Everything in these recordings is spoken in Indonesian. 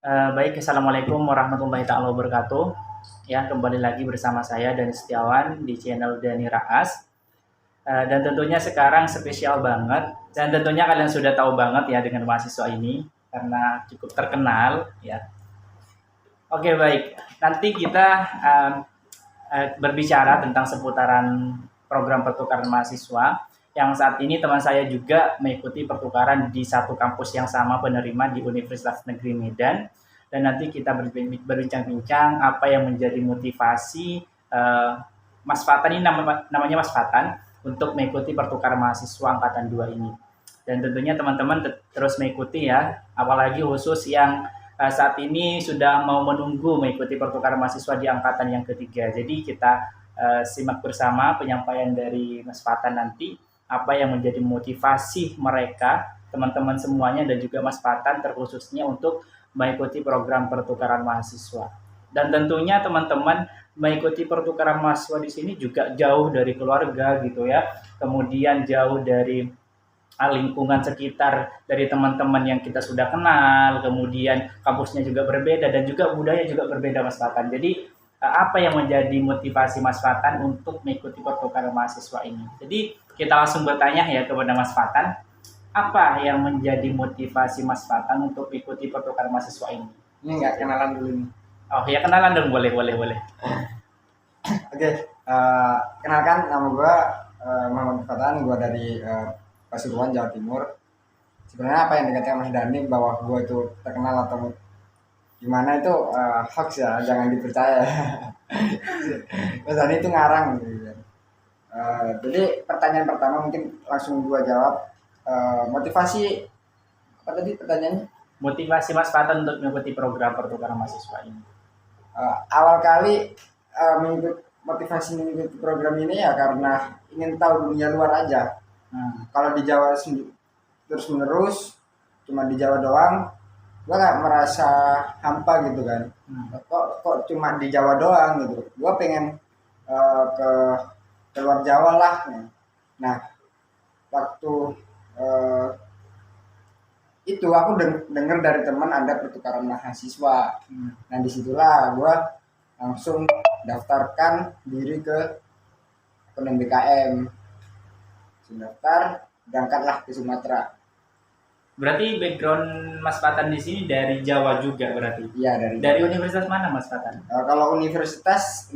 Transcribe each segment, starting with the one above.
Baik, Assalamualaikum warahmatullahi taala wabarakatuh. Ya, kembali lagi bersama saya Dani Setiawan di channel Dani Raas. Dan tentunya sekarang spesial banget. Dan tentunya kalian sudah tahu banget ya dengan mahasiswa ini karena cukup terkenal ya. Oke, baik. Nanti kita uh, berbicara tentang seputaran program pertukaran mahasiswa yang saat ini teman saya juga mengikuti pertukaran di satu kampus yang sama penerima di Universitas Negeri Medan, dan nanti kita berbincang-bincang apa yang menjadi motivasi Mas Fatan ini, namanya Mas Fatan, untuk mengikuti pertukaran mahasiswa angkatan 2 ini. Dan tentunya teman-teman terus mengikuti ya, apalagi khusus yang saat ini sudah mau menunggu mengikuti pertukaran mahasiswa di angkatan yang ketiga. Jadi kita simak bersama penyampaian dari Mas Fatan nanti, apa yang menjadi motivasi mereka, teman-teman semuanya, dan juga Mas Fatan terkhususnya untuk mengikuti program pertukaran mahasiswa. Dan tentunya teman-teman mengikuti pertukaran mahasiswa di sini juga jauh dari keluarga gitu ya. Kemudian jauh dari lingkungan sekitar, dari teman-teman yang kita sudah kenal, kemudian kampusnya juga berbeda dan juga budaya juga berbeda Mas Fatan. Jadi apa yang menjadi motivasi Mas Fatan untuk mengikuti pertukaran mahasiswa ini? Jadi kita langsung bertanya ya kepada Mas Fatan, apa yang menjadi motivasi Mas Fatan untuk mengikuti pertukaran mahasiswa ini? Ini nggak kenalan dulu nih. Oh ya, kenalan dong, boleh boleh boleh. Oke, kenalkan nama gue Muhammad Fatan, gue dari Pasuruan, Jawa Timur. Sebenarnya apa yang dikatakan Mas Dani bahwa gue itu terkenal atau gimana itu hoax ya, jangan dipercaya. Mas Dani itu ngarang gitu. Jadi pertanyaan pertama mungkin langsung gue jawab. Motivasi apa tadi pertanyaannya? Motivasi Mas Fatan untuk mengikuti program pertukaran mahasiswa ini. Awal kali motivasi mengikuti program ini ya karena ingin tahu dunia luar aja. Kalau di Jawa terus menerus cuma di Jawa doang, gue nggak merasa hampa gitu kan. Kok cuma di Jawa doang gitu. Gue pengen ke luar Jawa lah. Nah, waktu itu aku denger dari teman ada pertukaran mahasiswa. Nah disitulah gue langsung daftarkan diri ke PNMBKM. Daftar, berangkatlah ke Sumatera. Berarti background Mas Fatan di sini dari Jawa juga berarti? Iya, dari Universitas mana Mas Fatan? Kalau Universitas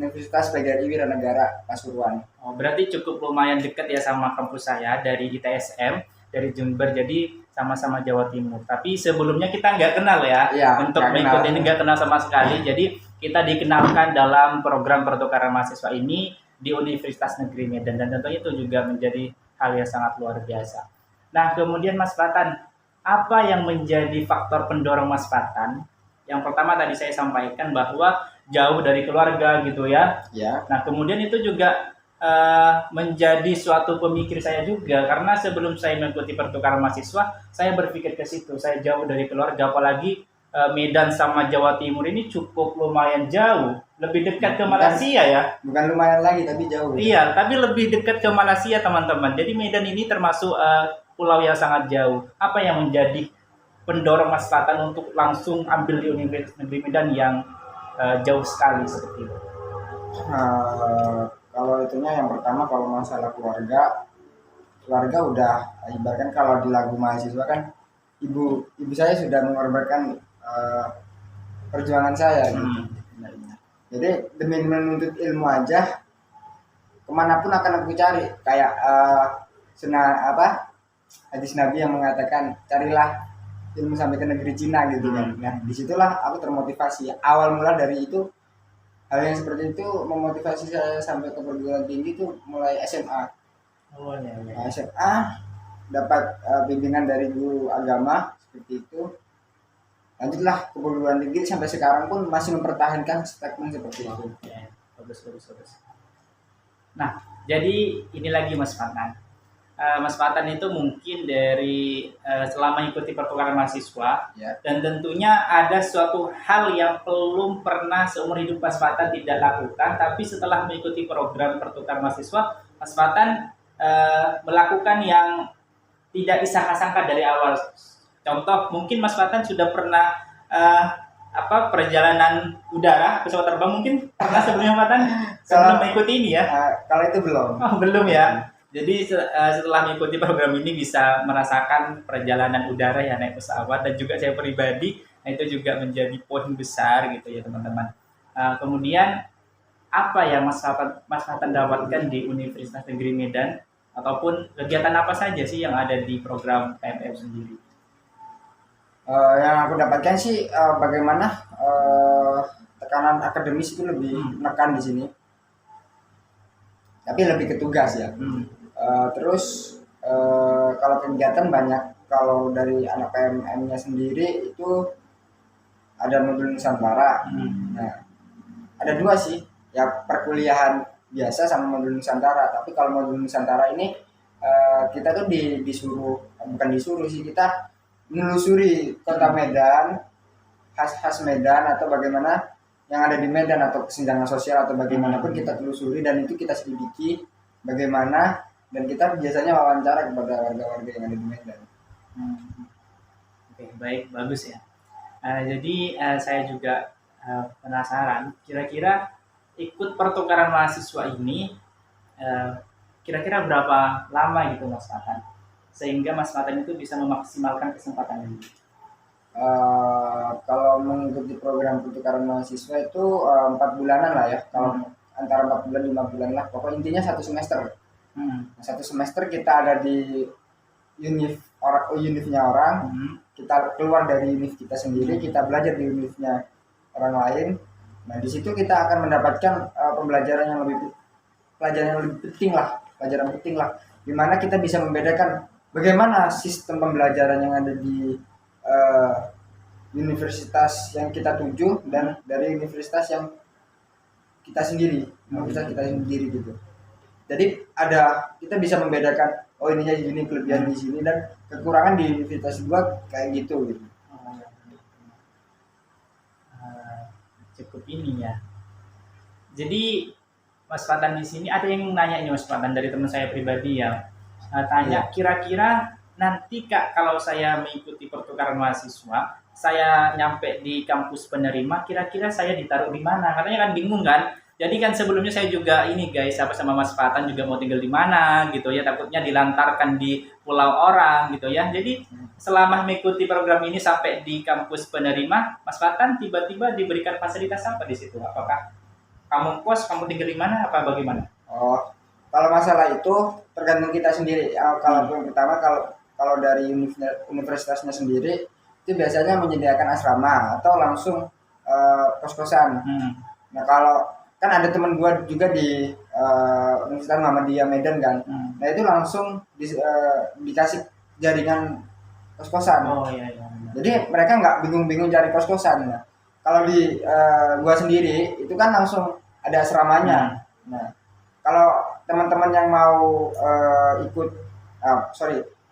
PGRI Wiranegara Pasuruan. Oh, berarti cukup lumayan dekat ya sama kampus saya, dari ITSM, dari Jember, jadi sama-sama Jawa Timur. Tapi sebelumnya kita nggak kenal ya, untuk mengikuti ini nggak kenal sama sekali. Jadi kita dikenalkan dalam program pertukaran mahasiswa ini di Universitas Negeri Medan, dan tentunya itu juga menjadi hal yang sangat luar biasa. Nah, kemudian Mas Fatan, apa yang menjadi faktor pendorong Mas Fatan? Yang pertama tadi saya sampaikan bahwa jauh dari keluarga gitu ya. Ya. Nah, kemudian itu juga menjadi suatu pemikir saya juga, karena sebelum saya mengikuti pertukaran mahasiswa, saya berpikir ke situ. Saya jauh dari keluarga, apalagi Medan sama Jawa Timur ini cukup lumayan jauh, lebih dekat ke Malaysia ya. Bukan lumayan lagi, tapi jauh. Iya, tapi lebih dekat ke Malaysia teman-teman. Jadi Medan ini termasuk pulau yang sangat jauh. Apa yang menjadi pendorong Mas Fatan untuk langsung ambil di Universitas Negeri Medan yang jauh sekali seperti itu? Kalau itunya yang pertama, kalau masalah keluarga udah ibaratkan kalau di lagu mahasiswa kan ibu saya sudah mengorbankan perjuangan saya gitu. Jadi demi menuntut ilmu aja kemanapun akan aku cari, kayak hadis Nabi yang mengatakan carilah ilmu sampai ke negeri Cina gitu kan. Nah disitulah aku termotivasi. Awal mula dari itu, hal yang seperti itu memotivasi saya sampai ke perguruan tinggi itu mulai SMA. Nah, SMA dapat bimbingan dari guru agama seperti itu. Lanjutlah ke perguruan tinggi, sampai sekarang pun masih mempertahankan statement seperti itu. Bagus. Nah, jadi ini lagi Mas Fatan. Mas Fatan itu mungkin dari selama ikuti pertukaran mahasiswa, dan tentunya ada suatu hal yang belum pernah seumur hidup Mas Fatan tidak lakukan, tapi setelah mengikuti program pertukaran mahasiswa, Mas Fatan melakukan yang tidak disangka-sangka dari awal. Contoh, mungkin Mas Fatan sudah pernah perjalanan udara pesawat terbang mungkin pernah sebelumnya Fatan sebelum mengikuti ini ya? Kalau itu belum. Oh, belum ya. Jadi setelah mengikuti program ini bisa merasakan perjalanan udara ya naik pesawat, dan juga saya pribadi nah itu juga menjadi poin besar gitu ya teman-teman. Kemudian apa yang Mas Fatan dapatkan di Universitas Negeri Medan, ataupun kegiatan apa saja sih yang ada di program PMM sendiri? Yang aku dapatkan sih bagaimana tekanan akademis itu lebih menekan di sini, tapi lebih ke tugas ya. Terus kalau kegiatan banyak. Kalau dari anak PMM-nya sendiri itu ada modul Nusantara. Nah, ada dua sih, ya perkuliahan biasa sama modul Nusantara. Tapi kalau modul Nusantara ini kita tuh bukan disuruh sih, kita menelusuri kota Medan, khas Medan atau bagaimana yang ada di Medan, atau kesenjangan sosial atau bagaimanapun kita telusuri, dan itu kita selidiki bagaimana, dan kita biasanya wawancara kepada warga-warga yang ada di Medan. Oke, baik, bagus ya. Jadi saya juga penasaran, kira-kira ikut pertukaran mahasiswa ini kira-kira berapa lama gitu Mas Fatan, sehingga Mas Fatan itu bisa memaksimalkan kesempatan ini? Kalau mengikuti program pertukaran mahasiswa itu 4 bulanan lah ya. Kalau antara 4 bulan 5 bulan lah. Pokoknya intinya 1 semester. 1 semester kita ada di univnya orang, kita keluar dari univ kita sendiri, kita belajar di univnya orang lain. Nah di situ kita akan mendapatkan pelajaran yang lebih penting lah, dimana kita bisa membedakan bagaimana sistem pembelajaran yang ada di universitas yang kita tuju dan dari universitas yang kita sendiri, gitu. Jadi kita bisa membedakan, oh ininya gini, kelebihan di sini dan kekurangan di universitas gua kayak gitu. Cukup ini ya. Jadi Mas Fatan di sini ada yang nanya ini Mas Fatan, dari teman saya pribadi ya, tanya kira-kira nanti Kak kalau saya mengikuti pertukaran mahasiswa, saya nyampe di kampus penerima, kira-kira saya ditaruh di mana? Katanya kan bingung kan. Jadi kan sebelumnya saya juga ini guys, sama Mas Fatan juga mau tinggal di mana gitu ya, takutnya dilantarkan di pulau orang gitu ya. Jadi selama mengikuti program ini sampai di kampus penerima, Mas Fatan tiba-tiba diberikan fasilitas apa di situ? Apakah kamu kos, kamu tinggal di mana, apa bagaimana? Oh, kalau masalah itu tergantung kita sendiri. Kalau yang pertama, kalau dari universitasnya sendiri itu biasanya menyediakan asrama atau langsung kos-kosan. Nah kalau kan ada teman gua juga di Universitas Muhammadiyah Medan kan, nah itu langsung dikasih jaringan kos-kosan. Oh iya. Jadi mereka nggak bingung-bingung cari kos-kosan. Nah, kalau di gua sendiri itu kan langsung ada asramanya. Nah kalau teman-teman yang mau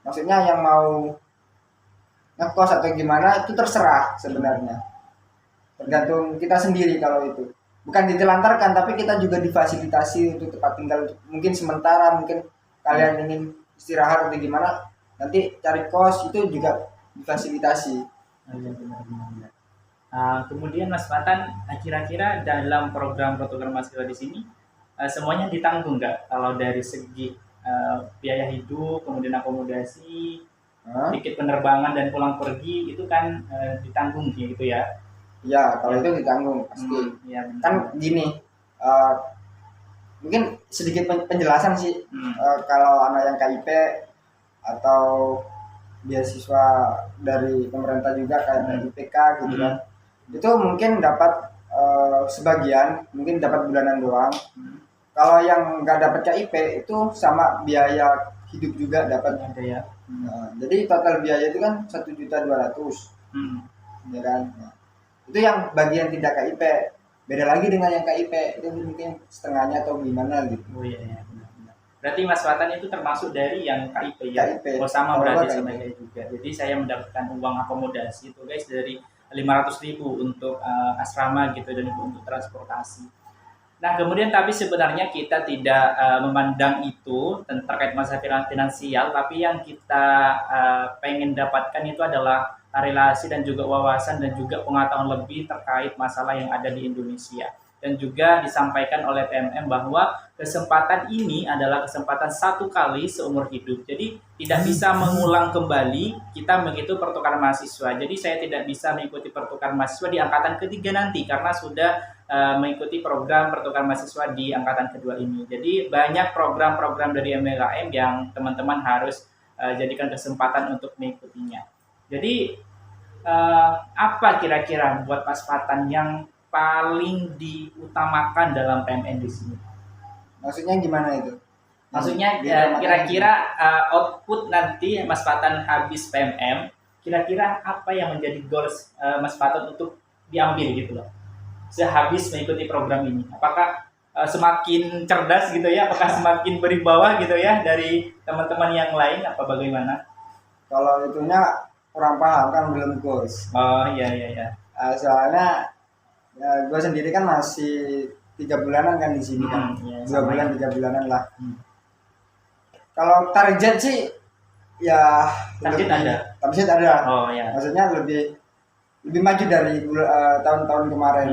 maksudnya yang mau ngekos atau gimana itu terserah sebenarnya, tergantung kita sendiri. Kalau itu bukan ditelantarkan, tapi kita juga difasilitasi untuk tempat tinggal, mungkin sementara, mungkin kalian ingin istirahat atau gimana, nanti cari kos itu juga difasilitasi. Benar. Kemudian Mas Fatan, kira-kira dalam program pertukaran mahasiswa di sini semuanya ditanggung nggak? Kalau dari segi biaya hidup, kemudian akomodasi, tiket penerbangan dan pulang pergi itu kan ditanggung gitu ya? Ya, kalau itu ditanggung pasti. Kan gini, mungkin sedikit penjelasan sih. Kalau anak yang KIP atau beasiswa dari pemerintah juga kayak IPK gitu kan, itu mungkin dapat sebagian, mungkin dapat bulanan doang. Kalau yang nggak dapat KIP itu sama biaya hidup juga dapatnya ya. Jadi total biaya itu kan 1.200.000, ya kan. Itu yang bagian tidak KIP. Beda lagi dengan yang KIP, itu mungkin setengahnya atau gimana gitu. Oh iya, benar. Berarti Mas Fatan itu termasuk dari yang KIP ya? KIP. Oh sama berarti sama saya juga. Jadi saya mendapatkan uang akomodasi itu guys dari 500.000 untuk asrama gitu, dan untuk transportasi. Nah kemudian tapi sebenarnya kita tidak memandang itu terkait masalah finansial, tapi yang kita pengen dapatkan itu adalah relasi dan juga wawasan dan juga pengetahuan lebih terkait masalah yang ada di Indonesia. Dan juga disampaikan oleh PMM bahwa kesempatan ini adalah kesempatan satu kali seumur hidup. Jadi tidak bisa mengulang kembali kita mengikuti pertukaran mahasiswa. Jadi saya tidak bisa mengikuti pertukaran mahasiswa di angkatan ketiga nanti karena sudah mengikuti program pertukaran mahasiswa di angkatan kedua ini. Jadi banyak program-program dari MLKM yang teman-teman harus jadikan kesempatan untuk mengikutinya. Jadi apa kira-kira buat Mas Fatan yang paling diutamakan dalam PMN di sini? Maksudnya gimana itu? Maksudnya kira-kira output nanti Mas Fatan habis PMM, kira-kira apa yang menjadi goals Mas Fatan untuk diambil gitu loh, sehabis mengikuti program ini? Apakah semakin cerdas gitu ya? Apakah semakin berwibawa gitu ya dari teman-teman yang lain? Apa bagaimana? Kalau itunya kurang paham kan, belum goals. Oh iya iya iya. Soalnya ya, gue sendiri kan masih 3 bulanan kan di sini kan, Iya, 2 bulan ya. 3 bulanan lah. Kalau target sih ya Target lebih, ada? target ada. Oh ya. Maksudnya lebih maju dari tahun-tahun kemarin.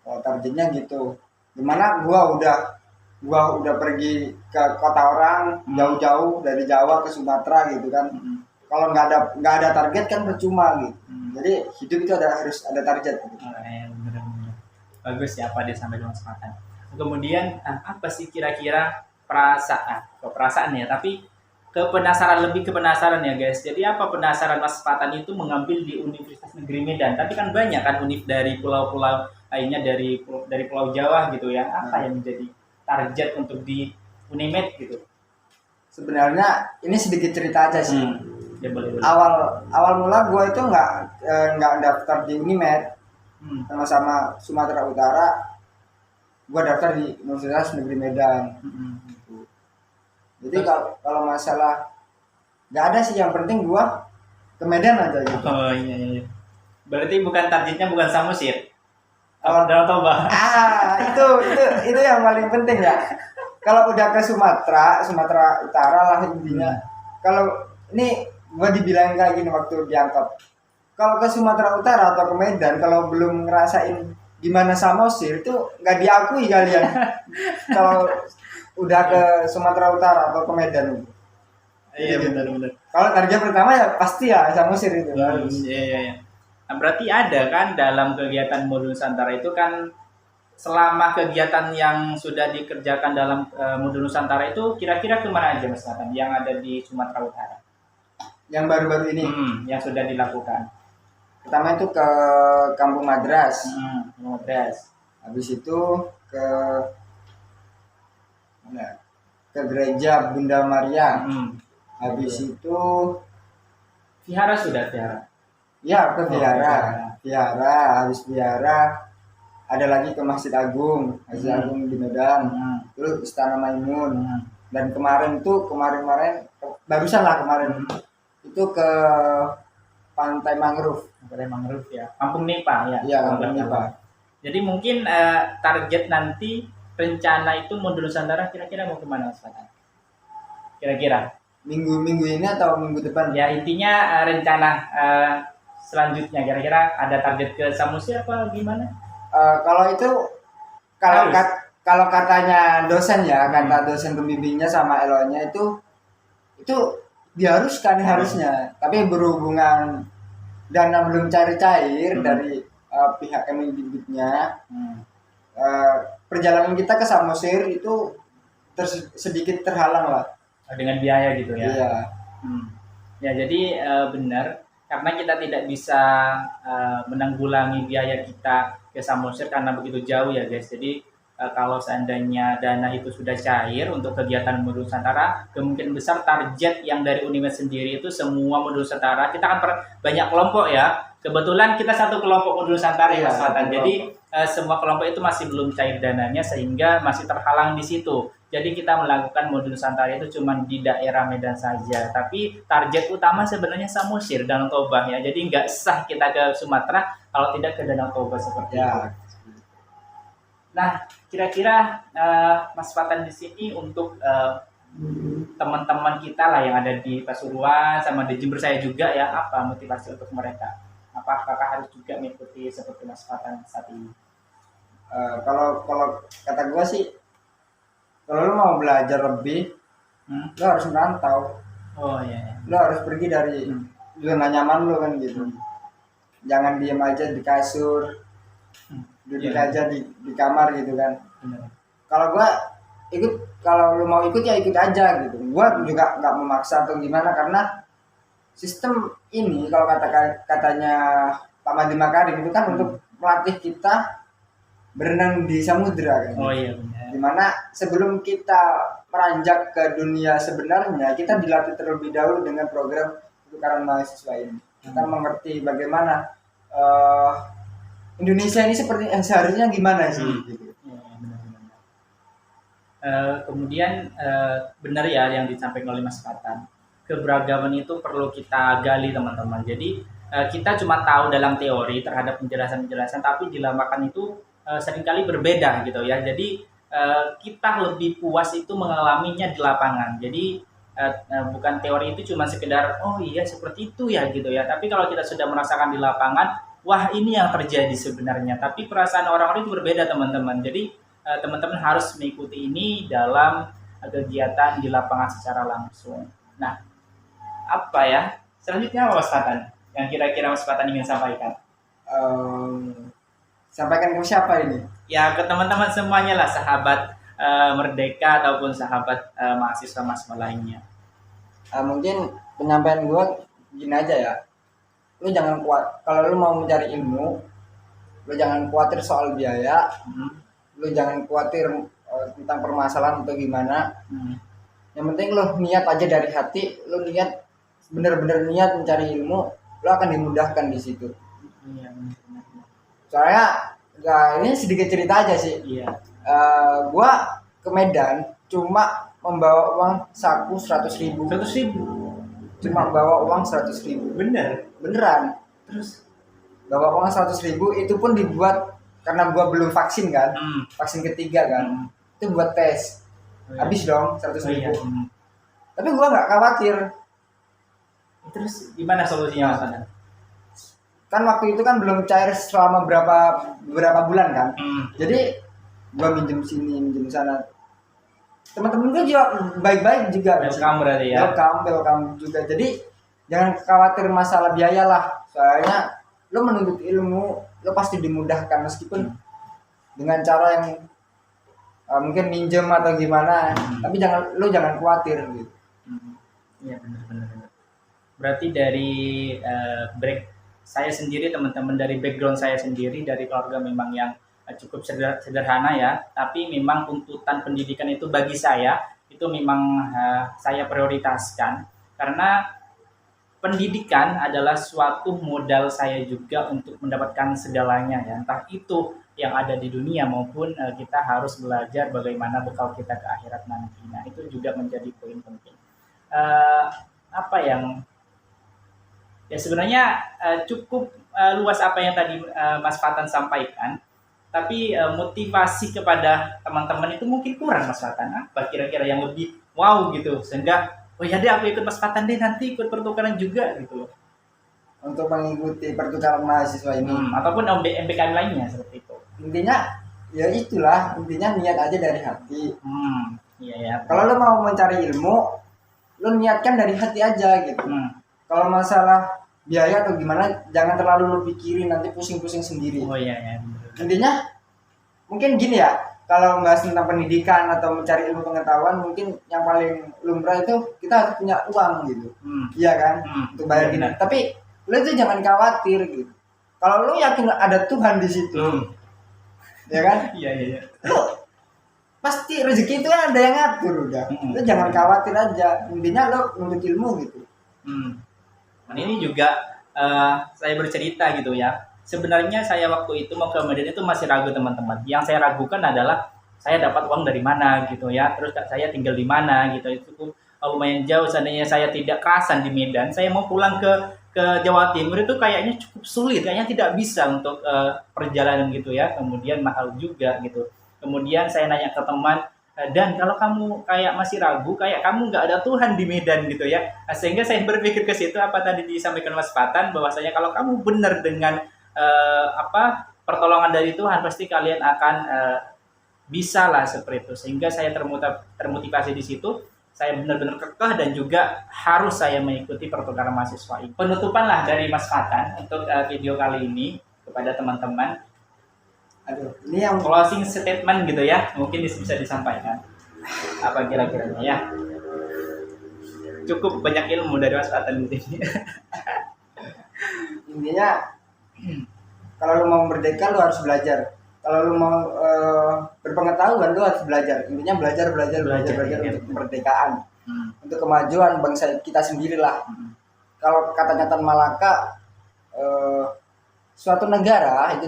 Oh, targetnya gitu. Dimana gua udah pergi ke kota orang jauh-jauh dari Jawa ke Sumatera gitu kan. Kalau nggak ada target kan percuma gitu. Jadi hidup itu harus ada target. Gitu. Oh, ya, benar-benar. Bagus ya apa disampaikan Mas Fatan. Kemudian apa sih kira-kira perasaan ya, tapi lebih ke penasaran ya guys. Jadi apa penasaran Mas Fatan itu mengambil di Universitas Negeri Medan? Tapi kan banyak kan univ dari pulau-pulau lainnya, dari Pulau Jawa gitu ya. Apa yang menjadi target untuk di Unimed gitu? Sebenarnya ini sedikit cerita aja sih. Ya, boleh. Awal mula gue itu nggak daftar di Unimed, sama Sumatera Utara. Gue daftar di Universitas Negeri Medan. Jadi kalau masalah nggak ada sih, yang penting gue ke Medan aja gitu. Oh iya iya. Berarti bukan targetnya bukan Samosir. Danau Toba. Itu yang paling penting ya. Kalau udah ke Sumatera Utara lah intinya. Kalau ini gue dibilang kayak gini waktu diangkat. Kalau ke Sumatera Utara atau ke Medan, kalau belum ngerasain gimana Samosir itu nggak diakui kalian. Kalau udah ke Sumatera Utara atau ke Medan. Iya benar-benar. Kalau target pertama ya pasti ya Samosir itu. Iya. Nah, berarti ada kan dalam kegiatan modul Nusantara itu kan, selama kegiatan yang sudah dikerjakan dalam modul Nusantara itu kira-kira kemana aja Mas Nathan yang ada di Sumatera Utara? Yang baru-baru ini yang sudah dilakukan. Pertama itu ke Kampung Madras. Madras. Habis itu ke mana? Ke Gereja Bunda Maria. Habis itu Vihara sudah Vihara. Ya, ke Vihara. Habis Vihara ada lagi ke Masjid Agung di Medan. Terus Istana Maimun. Dan kemarin barusan lah kemarin itu ke Pantai Mangrove. Pantai Mangrove ya. Kampung Nipa ya. Iya, Kampung Nipa. Jadi mungkin target nanti rencana itu modul Nusantara kira-kira mau kemana Mas Fatan? Kira-kira minggu ini atau minggu depan? Ya intinya rencana selanjutnya kira-kira ada target ke Samosir apa gimana? Kalau itu kalau katanya dosen ya, kata dosen pembimbingnya sama Elonya itu diharuskan harusnya, tapi berhubungan dana belum cair dari pihak Kemendikbudnya, perjalanan kita ke Samosir itu sedikit terhalang lah dengan biaya gitu ya. Iya. Ya jadi benar, karena kita tidak bisa menanggulangi biaya kita ke Samosir karena begitu jauh ya guys. Jadi kalau seandainya dana itu sudah cair untuk kegiatan modul Nusantara, kemungkinan besar target yang dari Unimed sendiri itu semua modul Nusantara, kita kan banyak kelompok ya. Kebetulan kita satu kelompok modul Nusantara ya Mas Fatan. Jadi semua kelompok itu masih belum cair dananya sehingga masih terhalang di situ. Jadi kita melakukan modul Nusantara itu cuma di daerah Medan saja. Tapi target utama sebenarnya Samosir, Danau Toba ya. Jadi nggak sah kita ke Sumatera kalau tidak ke Danau Toba seperti itu. Nah, kira-kira Mas Fatan di sini untuk teman-teman kita lah yang ada di Pasuruan sama di Jember saya juga ya, apa motivasi untuk mereka? Apakah harus juga mengikuti seperti Mas Fatan saat ini? Kalau kalau kata gue sih, kalau lu mau belajar lebih, Hmm? lu harus merantau. Oh iya, iya. Lu harus pergi dari Hmm. zona nyaman lu kan gitu. Hmm. Jangan diem aja di kasur, Hmm. duduk Iya, aja di kamar gitu kan. benar. Kalau gua ikut, kalau lu mau ikut ya ikut aja gitu. Gua juga nggak memaksa atau gimana, karena sistem ini kalau katanya Pak Madi Makarim itu kan untuk melatih kita berenang di samudra kan. Oh iya, benar. Dimana sebelum kita meranjak ke dunia sebenarnya, kita dilatih terlebih dahulu dengan program pertukaran mahasiswa ini. Kita mengerti bagaimana eh, Indonesia ini seperti seharusnya gimana sih gitu. Iya, benar-benar. Kemudian benar ya yang disampaikan oleh Mas Fatan. Keberagaman itu perlu kita gali teman-teman. Jadi kita cuma tahu dalam teori terhadap penjelasan-penjelasan, tapi di lapangan itu seringkali berbeda gitu ya. Jadi kita lebih puas itu mengalaminya di lapangan. Jadi bukan teori itu cuma sekedar oh iya seperti itu ya gitu ya. Tapi kalau kita sudah merasakan di lapangan, wah ini yang terjadi sebenarnya. Tapi perasaan orang-orang itu berbeda teman-teman. Jadi teman-teman harus mengikuti ini dalam kegiatan di lapangan secara langsung. Nah, apa ya? Selanjutnya apa Mas Fatan? Yang kira-kira Mas Fatan ingin sampaikan? Sampaikan ke siapa ini? Ya ke teman-teman semuanya lah, sahabat Merdeka ataupun sahabat mahasiswa lainnya. Mungkin penyampaian gue gini aja ya. Lu jangan kuat, kalau lu mau mencari ilmu, lu jangan khawatir soal biaya, lu jangan khawatir tentang permasalahan atau gimana. Yang penting lu niat aja dari hati, lu niat bener-bener niat mencari ilmu, lu akan dimudahkan di situ. Iya, benar. Soalnya ini sedikit cerita aja sih. Iya. Gua ke Medan cuma membawa uang saku 100.000. 100.000. Cuma bawa uang 100.000. Bener. Beneran. Terus? Bawa uang 100.000 itu pun dibuat karena gua belum vaksin kan. Vaksin ketiga kan. Itu buat tes. Habis dong 100.000. Tapi gua nggak khawatir. Terus gimana solusinya Mas Fatan? Kan waktu itu kan belum cair selama beberapa bulan kan. Jadi gua minjem sini minjem sana, teman-teman gue juga baik-baik juga. Welcome berarti ya. Welcome juga. Jadi jangan khawatir masalah biaya lah, soalnya lo menuntut ilmu lo pasti dimudahkan meskipun dengan cara yang mungkin minjem atau gimana, tapi jangan khawatir gitu. Iya benar. Berarti dari break saya sendiri teman-teman, dari background saya sendiri, dari keluarga memang yang cukup sederhana ya, tapi memang tuntutan pendidikan itu bagi saya itu memang saya prioritaskan karena pendidikan adalah suatu modal saya juga untuk mendapatkan segalanya ya, entah itu yang ada di dunia maupun kita harus belajar bagaimana bekal kita ke akhirat nanti. Nah itu juga menjadi poin penting. Apa yang ya sebenarnya cukup luas apa yang tadi Mas Fatan sampaikan, tapi motivasi kepada teman-teman itu mungkin kurang Mas Fatan. Apa kira-kira yang lebih wow gitu sehingga oh ya deh aku ikut Mas Fatan deh nanti ikut pertukaran juga gitu loh. Untuk mengikuti pertukaran mahasiswa ini ataupun MPKM lainnya seperti itu. Intinya ya itulah, intinya niat aja dari hati. Iya ya. Kalau lo mau mencari ilmu, lo niatkan dari hati aja gitu. Kalau masalah biaya atau gimana jangan terlalu lo pikirin, nanti pusing-pusing sendiri. Oh iya ya. Intinya mungkin gini ya, kalau bahas tentang pendidikan atau mencari ilmu pengetahuan, mungkin yang paling lumrah itu kita harus punya uang gitu. Iya kan? Untuk bayar gini. Tapi lo itu jangan khawatir gitu. Kalau lo yakin ada Tuhan di situ, ya kan? Iya. Lo pasti rezeki itu kan ada yang ngatur udah. Lo jangan khawatir aja. Intinya lo menuntut ilmu gitu. Dan ini juga saya bercerita gitu ya. Sebenarnya saya waktu itu mau ke Medan itu masih ragu teman-teman. Yang saya ragukan adalah saya dapat uang dari mana gitu ya. Terus saya tinggal di mana gitu. Itu lumayan jauh. Seandainya saya tidak kerasan di Medan, saya mau pulang ke Jawa Timur itu kayaknya cukup sulit. Kayaknya tidak bisa untuk perjalanan gitu ya. Kemudian mahal juga gitu. Kemudian saya nanya ke teman, Dan kalau kamu kayak masih ragu, kayak kamu nggak ada Tuhan di Medan gitu ya. Nah, sehingga saya berpikir ke situ apa tadi disampaikan Mas Fatan bahwasanya kalau kamu benar dengan pertolongan dari Tuhan pasti kalian akan bisa lah seperti itu. Sehingga saya termotivasi di situ. Saya benar-benar kekeh dan juga harus saya mengikuti pertukaran mahasiswa ini. Penutupan lah dari Mas Fatan untuk video kali ini kepada teman-teman. Aduh, ini yang Closing statement gitu ya, mungkin bisa disampaikan. Apa kira-kiranya ya? Cukup banyak ilmu dari Mas Fatan di sini. intinya kalau lu mau merdeka lu harus belajar. Kalau lu mau berpengetahuan lu harus belajar. Intinya belajar Iya. untuk kemerdekaan, untuk kemajuan bangsa kita sendirilah. Kalau katanya Tan Malaka, suatu negara itu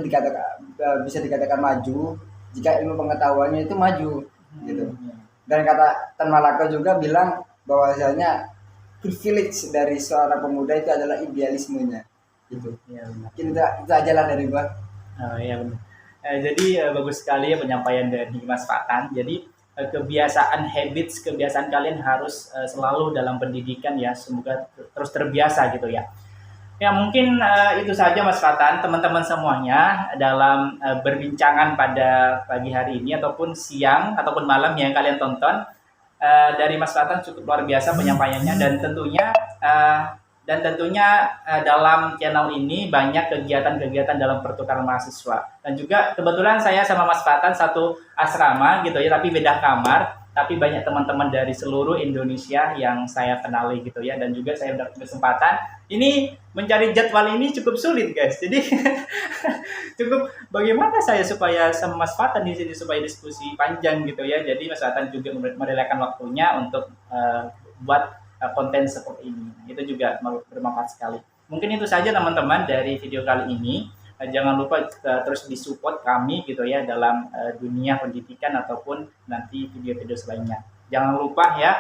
bisa dikatakan maju jika ilmu pengetahuannya itu maju, gitu. Dan kata Tan Malaka juga bilang bahwasanya privilege dari seorang pemuda itu adalah idealismenya, gitu. Iya benar. Mungkin itu aja lah dari gua. Oh, iya benar. Jadi bagus sekali ya penyampaian dari Mas Fatan. Jadi kebiasaan kalian harus selalu dalam pendidikan ya. Semoga terus terbiasa gitu ya. Ya mungkin itu saja Mas Fatan, teman-teman semuanya dalam berbincangan pada pagi hari ini ataupun siang ataupun malam yang kalian tonton. Dari Mas Fatan cukup luar biasa penyampaiannya dan tentunya dalam channel ini banyak kegiatan-kegiatan dalam pertukaran mahasiswa. Dan juga kebetulan saya sama Mas Fatan satu asrama gitu ya, tapi beda kamar. Tapi banyak teman-teman dari seluruh Indonesia yang saya kenali gitu ya. Dan juga saya mendapat kesempatan. Ini mencari jadwal ini cukup sulit guys. Jadi cukup bagaimana saya supaya sama Mas Fatan di sini supaya diskusi panjang gitu ya. Jadi Mas Fatan juga merelakan waktunya untuk buat konten seperti ini. Itu juga bermanfaat sekali. Mungkin itu saja teman-teman dari video kali ini. Jangan lupa terus disupport kami gitu ya dalam dunia pendidikan ataupun nanti video-video selanjutnya. Jangan lupa ya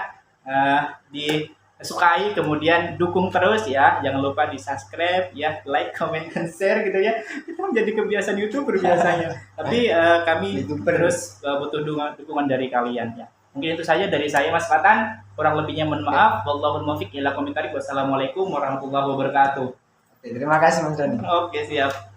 disukai, kemudian dukung terus ya. Jangan lupa di subscribe ya, like, comment, dan share gitu ya. Itu menjadi kebiasaan YouTuber biasanya. Tapi kami terus butuh dukungan dari kalian ya. Mungkin itu saja dari saya Mas Fatan. Kurang lebihnya mohon maaf. Wallahul muwaffiq ila aqwamit thoriq. Wassalamualaikum warahmatullahi wabarakatuh. Oke, terima kasih Mas Dani. Oke, siap.